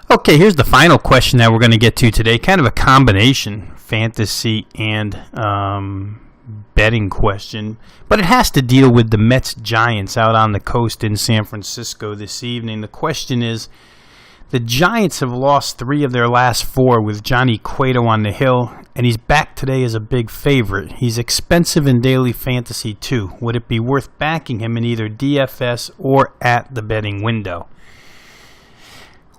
Okay, here's the final question that we're going to get to today. Kind of a combination fantasy and betting question. But it has to deal with the Mets-Giants out on the coast in San Francisco this evening. The question is, the Giants have lost 3 of their last 4 with Johnny Cueto on the hill, and he's back today as a big favorite. He's expensive in daily fantasy too. Would it be worth backing him in either DFS or at the betting window?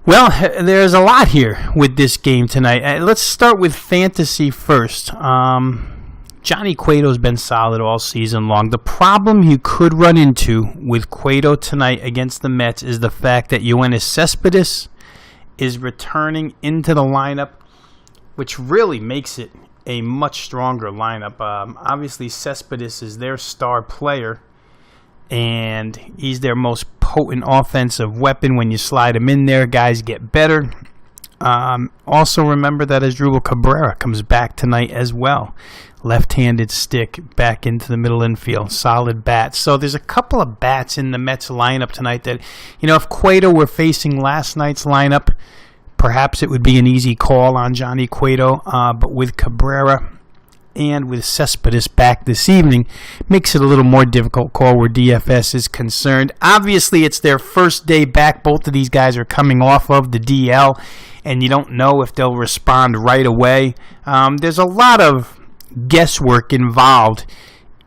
Well, there's a lot here with this game tonight. Let's start with fantasy first. Johnny Cueto's been solid all season long. The problem you could run into with Cueto tonight against the Mets is the fact that Yoenis Cespedes is returning into the lineup, which really makes it a much stronger lineup. Obviously, Cespedes is their star player, and he's their most potent offensive weapon. When you slide him in there, guys get better. Also remember that Asdrubal Cabrera comes back tonight as well. Left-handed stick back into the middle infield. Solid bats. So there's a couple of bats in the Mets lineup tonight that, if Cueto were facing last night's lineup, perhaps it would be an easy call on Johnny Cueto. But with Cabrera and with Cespedes back this evening, makes it a little more difficult call where DFS is concerned. Obviously, it's their first day back. Both of these guys are coming off of the DL, and you don't know if they'll respond right away. There's a lot of guesswork involved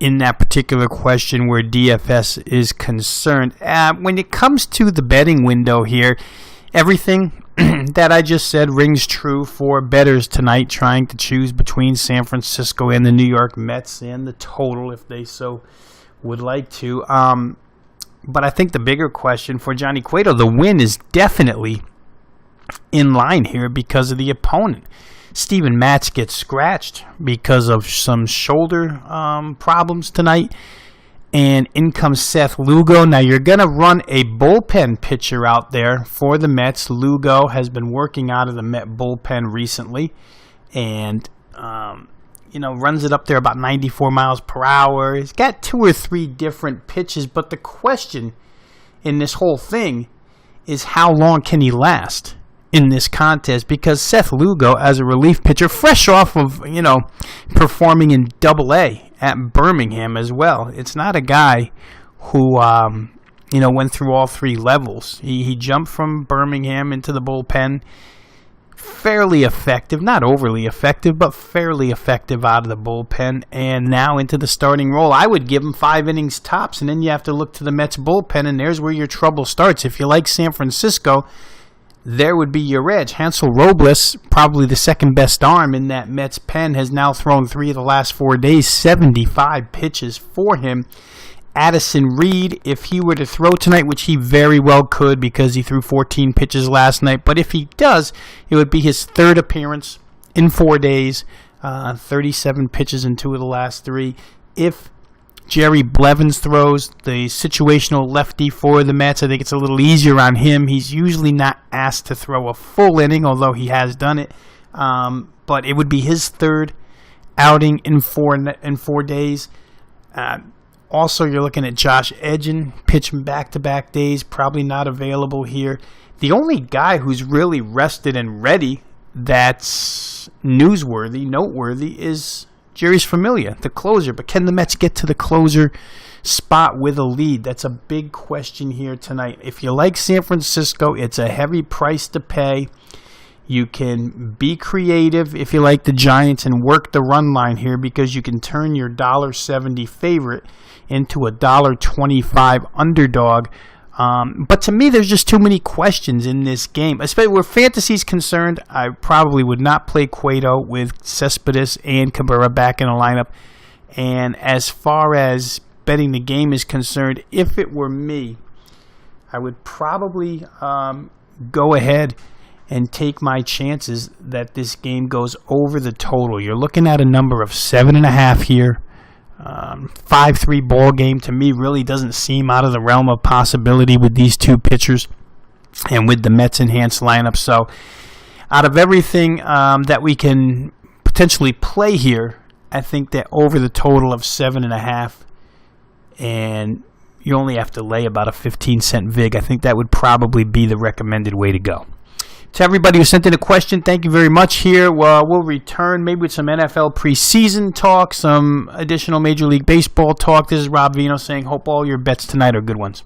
in that particular question where DFS is concerned. When it comes to the betting window here, everything that I just said rings true for bettors tonight trying to choose between San Francisco and the New York Mets and the total if they so would like to. But I think the bigger question for Johnny Cueto, the win is definitely in line here because of the opponent. Steven Matz gets scratched because of some shoulder problems tonight. And in comes Seth Lugo. Now, you're going to run a bullpen pitcher out there for the Mets. Lugo has been working out of the Met bullpen recently. And, runs it up there about 94 miles per hour. He's got 2 or 3 different pitches. But the question in this whole thing is how long can he last in this contest, because Seth Lugo, as a relief pitcher, fresh off of, performing in Double-A at Birmingham as well. It's not a guy who, went through all 3 levels. He jumped from Birmingham into the bullpen. Fairly effective, not overly effective, but fairly effective out of the bullpen, and now into the starting role. I would give him 5 innings tops, and then you have to look to the Mets bullpen, and there's where your trouble starts. If you like San Francisco, there would be your edge. Hansel Robles, probably the second best arm in that Mets pen, has now thrown 3 of the last 4 days, 75 pitches for him. Addison Reed, if he were to throw tonight, which he very well could because he threw 14 pitches last night, but if he does, it would be his 3rd appearance in 4 days, 37 pitches in 2 of the last 3. If Jerry Blevins throws, the situational lefty for the Mets, I think it's a little easier on him. He's usually not asked to throw a full inning, although he has done it. But it would be his 3rd outing in 4 days. Also, you're looking at Josh Edgin, pitching back-to-back days, probably not available here. The only guy who's really rested and ready that's noteworthy, is Jeurys Familia, the closer. But can the Mets get to the closer spot with a lead? That's a big question here tonight. If you like San Francisco, it's a heavy price to pay. You can be creative if you like the Giants and work the run line here, because you can turn your $1.70 favorite into a $1.25 underdog. But to me, there's just too many questions in this game. Especially where fantasy is concerned, I probably would not play Cueto with Cespedes and Cabrera back in the lineup. And as far as betting the game is concerned, if it were me, I would probably go ahead and take my chances that this game goes over the total. You're looking at a number of 7.5 here. 5-3 ball game to me really doesn't seem out of the realm of possibility with these 2 pitchers and with the Mets enhanced lineup. So out of everything that we can potentially play here, I think that over the total of 7.5, and you only have to lay about a 15-cent vig, I think that would probably be the recommended way to go. To everybody who sent in a question, thank you very much here. We'll return maybe with some NFL preseason talk, some additional Major League Baseball talk. This is Rob Vino saying, hope all your bets tonight are good ones.